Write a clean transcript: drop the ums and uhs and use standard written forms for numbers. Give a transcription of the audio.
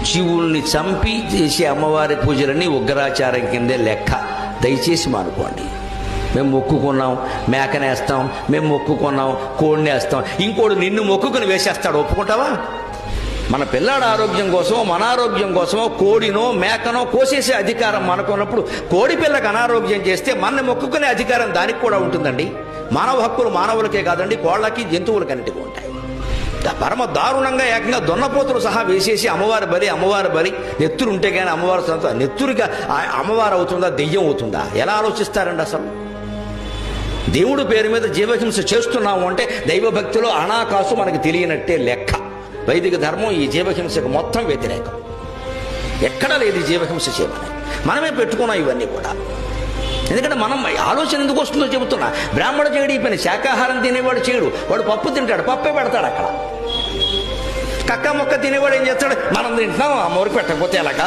జీవుల్ని చంపి చేసే అమ్మవారి పూజలన్నీ ఉగ్రాచారం కిందే లెక్క. దయచేసి మానుకోండి. మేము మొక్కుకున్నాం మేకనేస్తాం, మేము మొక్కుకున్నాం కోడినేస్తాం, ఇంకోడు నిన్ను మొక్కుకుని వేసేస్తాడు, ఒప్పుకుంటావా? మన పిల్లాడు ఆరోగ్యం కోసమో మన ఆరోగ్యం కోసమో కోడినో మేకనో కోసేసే అధికారం మనకున్నప్పుడు కోడి పిల్లకి అనారోగ్యం చేస్తే మన మొక్కుకునే అధికారం దానికి కూడా ఉంటుందండి. మానవ హక్కులు మానవులకే కాదండి, కోళ్ళకి జంతువులకన్నిటికీ ఉంటాయి. పరమ దారుణంగా ఏకంగా దున్నపోతులు సహా వేసేసి అమ్మవారి బలి నెత్తురు ఉంటే కానీ అమ్మవారి నెత్తురుగా అమ్మవారు అవుతుందా దెయ్యం అవుతుందా? ఎలా ఆలోచిస్తారండి అసలు? దేవుడు పేరు మీద జీవహింస చేస్తున్నాము అంటే దైవభక్తిలో అనాకాసు మనకు తెలియనట్టే లెక్క. వైదిక ధర్మం ఈ జీవహింసకు మొత్తం వ్యతిరేకం. ఎక్కడా లేదు ఈ జీవహింస చేయమని. మనమే పెట్టుకున్నాం ఇవన్నీ కూడా. ఎందుకంటే మనం ఆలోచన ఎందుకు వస్తుందో చెబుతున్నా. బ్రాహ్మణ చేయడు ఈ పని, శాకాహారం తినేవాడు చేయడు. వాడు పప్పు తింటాడు, పప్పే పెడతాడు అక్కడ. కక్క మొక్క తినేవాడు ఏం చేస్తాడు? మనం తింటున్నాం, అమ్మవారికి పెట్టకపోతే ఎలాగా?